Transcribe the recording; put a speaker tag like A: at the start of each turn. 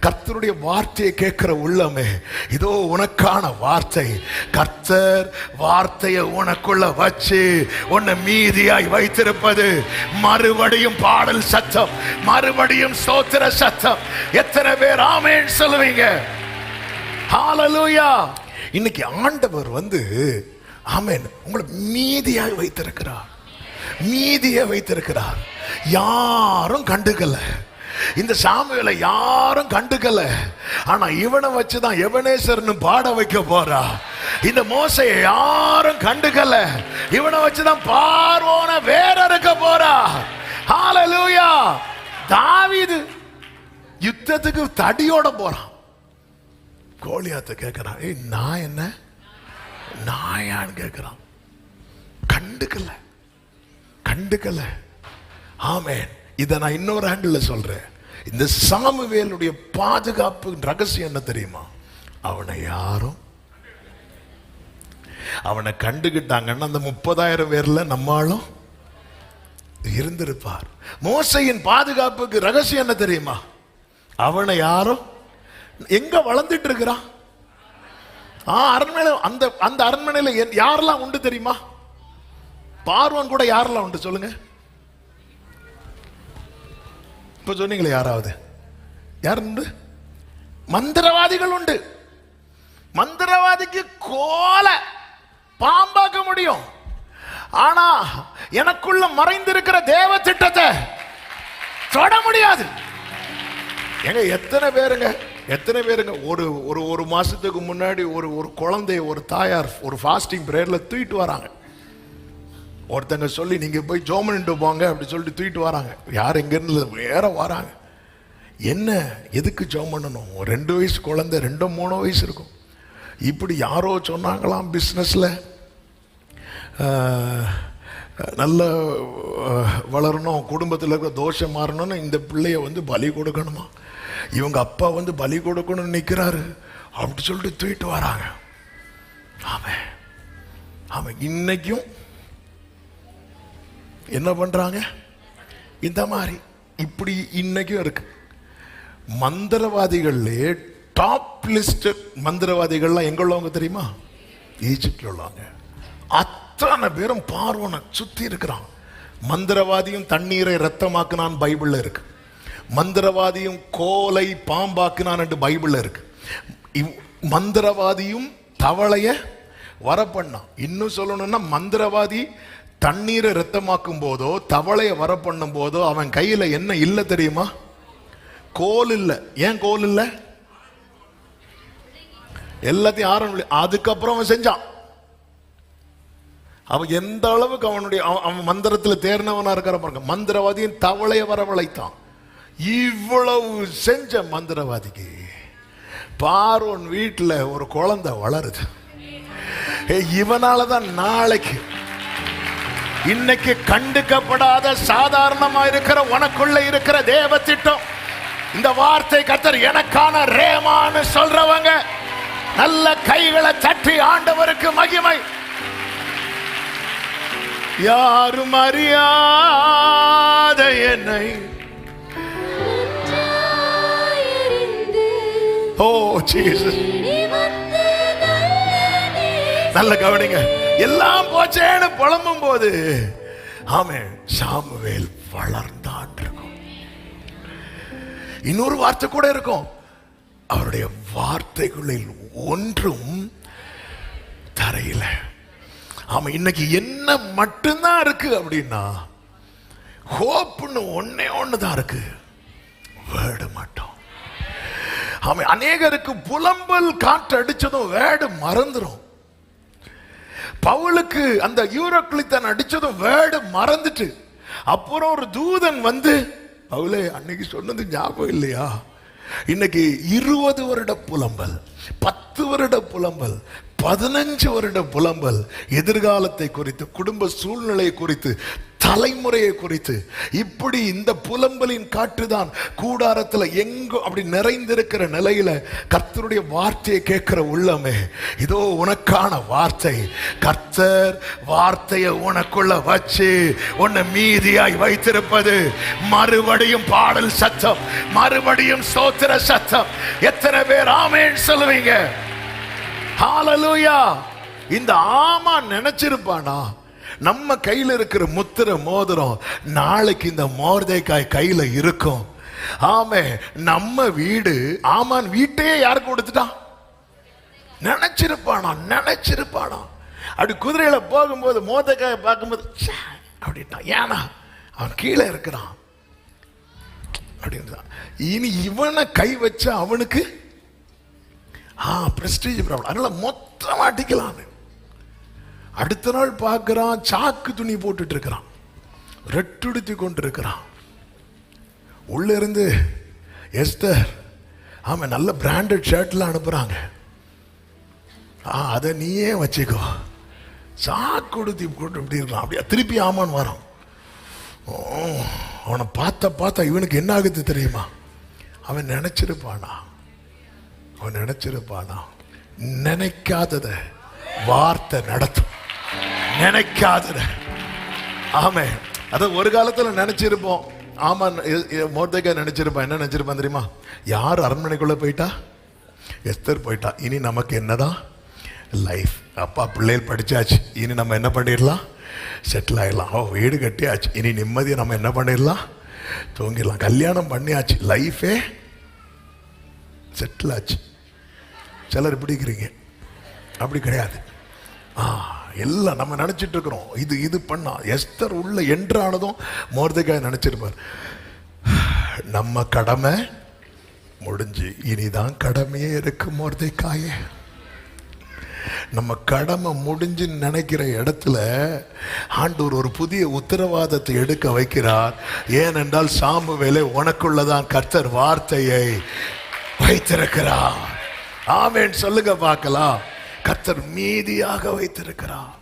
A: கர்த்தருடைய வார்த்தையை கேட்கிற உள்ளமே, இதோ உனக்கான வார்த்தை. கர்த்தர் வார்த்தையை உனக்குள்ள வச்சு உன்னை மீதியாய் வைத்திருப்பது மறுபடியும் பாடல் சத்தம், மறுபடியும் ஸ்தோத்திர சத்தம். எத்தனை பேர் ஆமென் சொல்லுவீங்க? ஹல்லேலூயா. இன்னைக்கு ஆண்டவர் ஆமென் உங்களை மீதியாய் வைத்திருக்கிறார், மீதியை வைத்திருக்கிறார். யாரும் கண்டுக்கல, இந்த சாமுவேலை யாரும் கண்டுக்கல. ஆனா இவனை வச்சுதான் எபனேசர்னு பாட வைக்க போறா. இந்த மோசையை யாரும் கண்டுக்கல, இவனை வச்சுதான் பார்வோனை வேற இருக்க போறா. ஹல்லேலூயா. தாவீது யுத்தத்துக்கு தடியோட போறான். கோலியாத்தை கேட்கிறான், நான் என்ன நாயான்னு கேட்கிறான். கண்டுக்கல, கண்டுக்கல. ஆமென். இதை நான் இன்னொரு ஆங்கிள் சொல்றேன். இந்த சாமுவேலுடைய பாதுகாப்பு ரகசியம் என்ன தெரியுமா? அவனை கண்டுகிட்டாங்கன்னா அந்த 30,000 பேர்ல நம்மளும் இருந்திருப்பார். மோசையின் பாதுகாப்புக்கு ரகசியம் என்ன தெரியுமா? அவனை யாரும் எங்க வளர்ந்துட்டு இருக்கிறான்? அரண்மனை. அந்த அரண்மனையில யாரெல்லாம் உண்டு தெரியுமா? பார்வோன் கூட யாரெல்லாம் உண்டு சொல்லுங்க. இப்ப சொன்னீங்களே யாராவது? யார் உண்டு? மந்திரவாதிகள் உண்டு. மந்திரவாதிக்கு கோல பாம்பாக்க முடியும், ஆனா எனக்குள்ள மறைந்திருக்கிற தேவ திட்டத்தை தொட முடியாது. எங்க எத்தனை பேருங்க ஒரு மாசத்துக்கு முன்னாடி ஒரு குழந்தைய ஒரு தாயார் ஒரு ஃபாஸ்டிங் பிரேயர்ல தூக்கிட்டு வராங்க. ஒருத்தங்க சொல்லி நீங்க போய் ஜோமனிட்டு போங்க அப்படி சொல்லிட்டு தூக்கிட்டு வராங்க. யார் எங்க இருந்து வேற வராங்க. என்ன எதுக்கு ஜோம் பண்ணணும்? 2 வயசு குழந்தை, 2-3 வயசு இருக்கும். இப்படி யாரோ சொன்னாங்களாம், பிஸ்னஸ்ல நல்ல வளரணும், குடும்பத்தில் இருக்கிற தோஷம் மாறணும்னு இந்த பிள்ளைய பலி கொடுக்கணுமா, இவங்க அப்பா பலி கொடுக்கணும்னு நிற்கிறாரு அப்படி சொல்லிட்டு தூக்கிட்டு வராங்க. ஆமாம் ஆமாம். இன்னைக்கும் என்ன பண்றாங்க? இந்த மாதிரி இப்படி இன்னைக்கும் இருக்கு. மந்திரவாதிகள்லே டாப் லிஸ்ட் மந்திரவாதிகள்லாம் எங்க உள்ளவங்க தெரியுமா? ஈஜிப்ட்ல உள்ளவங்க. அத்தனை பேரும் பார்வோனை சுத்தி இருக்கிறான். மந்திரவாதியும் தண்ணீரை ரத்தமாக்குனான் பைபிள்ல இருக்கு. மந்திரவாதியும் கோலை பாம்பாக்குனான் என்று பைபிள்ல இருக்கு. மந்திரவாதியும் தவளைய வரப்பண்ணான். இன்னும் சொல்லணும்னா மந்திரவாதி தண்ணீரை ரத்தமாக்கும் போதோ தவளைய வர பண்ணும் போதோ அவன் கையில என்ன இல்லை தெரியுமா? கோல் இல்லை. ஏன் கோல் இல்லை? எல்லாத்தையும் ஆரம்பி அதுக்கப்புறம் அவன் செஞ்சான். அவன் எந்த அளவுக்கு அவன் மந்திரத்தில் தேர்ந்தவனா இருக்கிற பாருங்க. மந்திரவாதியின் தவளைய வரவழைத்தான். இவ்வளவு செஞ்ச மந்திரவாதிக்கு பார்வோன் வீட்டில் ஒரு குழந்தை வளருது. இவனாலதான் நாளைக்கு இன்னைக்கு கண்டுக்கப்படாத சாதாரணமா இருக்கிற உனக்குள்ள இருக்கிற தேவ திட்டம், இந்த வார்த்தை கர்த்தர் எனக்கான ரேமான்னு சொல்றவங்க நல்ல கைகளை தட்டி ஆண்டவருக்கு மகிமை. யாரும் அறியாத என்னை ஓ ஜீசஸ், நல்ல கவனிங்க. எல்லாம் போச்சேன்னு புலம்பும் போது ஆமென் சாமுவேல் வளர்ந்தான் இருக்கும். இன்னொரு வார்த்தை கூட இருக்கும், அவருடைய வார்த்தைகளில் ஒன்றும் தரையில. ஆமா, இன்னைக்கு என்ன மட்டும்தான் இருக்கு அப்படின்னா ஹோப்னு ஒண்ணுதான் இருக்கு, வேர்டு மட்டும். ஆமா, அநேகருக்கு புலம்பல் காற்று அடிச்சதும் வேர்டு மறந்துடும். பவுலுக்கு அந்த யூரோக்ளித்தான் அடிச்சதும் வேர்டு மறந்துட்டு அப்புறம் ஒரு தூதன் பவுலே அன்னைக்கு சொன்னது ஞாபகம் இல்லையா? இன்னைக்கு 20 வருட புலம்பல், 10 வருட புலம்பல், 15 வருட புலம்பல், எதிர்காலத்தை குறித்து, குடும்ப சூழ்நிலை குறித்து தலைமுறையை குறித்து இப்படி இந்த புலம்பலின் காற்றுதான் கூடாரத்தில் எங்கும் அப்படி நிறைந்திருக்கிற நிலையில கர்த்தருடைய வார்த்தையை கேட்கிற உள்ளமே, இதோ உனக்கான வார்த்தை. கர்த்தர் வார்த்தையை உனக்குள்ள வச்சு உன்னை மீதியாய் வைத்திருப்பது மறுபடியும் பாடல் சத்தம், மறுபடியும் ஸ்தோத்திர சத்தம். எத்தனை பேர் ஆமென் சொல்லுவீங்க? ஹல்லேலூயா. இந்த ஆமான் நினைச்சிருப்பானா நம்ம கையில் இருக்கிற முத்திர மோதிரம் நாளைக்கு இந்த மொர்தெகாய் கையில இருக்கும். ஆமே, நம்ம வீடு ஆமான் வீட்டையே யாருக்கு கொடுத்துட்டான்? நினைச்சிருப்பானா. அப்படி குதிரையில போகும்போது மொர்தெகாயை பார்க்கும்போது அப்படின்ட்டான். ஏன்னா அவன் கீழே இருக்கிறான் அப்படின்னு. இனி இவனை கை வச்சா அவனுக்கு பிரஸ்டீஜ் ப்ராப்ளம். அதனால மொத்தம் அடிக்கலாம். அடுத்த நாள் பார்க்கிறான், சாக்கு துணி போட்டுட்டு இருக்கிறான், ரெட்டுடுத்தி கொண்டு இருக்கிறான். உள்ள இருந்து எஸ்தர் ஆமா நல்ல பிராண்டட் ஷர்ட்லாம் அனுப்புறாங்க. அதை நீயே வச்சுக்கோ. சாக்கு உடுத்தி போட்டு இப்படி இருக்கலாம். அப்படியே திருப்பி ஆமான் வரான். அவனை பார்த்தா இவனுக்கு என்ன ஆகுது தெரியுமா? அவன் நினைச்சிருப்பானா நினைக்காதத வார்த்தை நடத்தும். நினைக்காதத. ஆமே, அத ஒரு காலத்துல நினைச்சிருப்போம். ஆமா, மொர்தெகாய் நினைச்சிருப்பான். என்ன நினைச்சிருப்பான் தெரியுமா? யார் அரண்மனைக்குள்ள போயிட்டா? எஸ்தர் போயிட்டா. இனி நமக்கு என்னதான் லைஃப். அப்பா பிள்ளைகள் படிச்சாச்சு, இனி நம்ம என்ன பண்ணிடலாம்? செட்டில் ஆயிடலாம். வீடு கட்டியாச்சு, இனி நிம்மதியை நம்ம என்ன பண்ணிடலாம்? தூங்கிடலாம். கல்யாணம் பண்ணியாச்சு, லைஃபே செட்டில் ஆச்சு. சிலர் பிடிக்கிறீங்க, அப்படி கிடையாது. எல்லாம் நம்ம நினைச்சிட்டு இருக்கிறோம். இது பண்ணா எஸ்தர் உள்ள என்றானதும் மொர்தெகாய் நினைச்சிருப்பார், நம்ம கடமை முடிஞ்சு இனிதான் கடமையே இருக்கு. மொர்தெகாயே, நம்ம கடமை முடிஞ்சு நினைக்கிற இடத்துல ஆண்டவர் ஒரு புதிய உத்தரவாதத்தை எடுக்க வைக்கிறார். ஏனென்றால் சாமுவேலே உனக்குள்ளதான் கர்த்தர் வார்த்தையை வைத்திருக்கிறார். ஆமென் சொல்லுங்க பார்க்கலாம். கர்த்தர் மீதியாக வைத்திருக்கிறார்.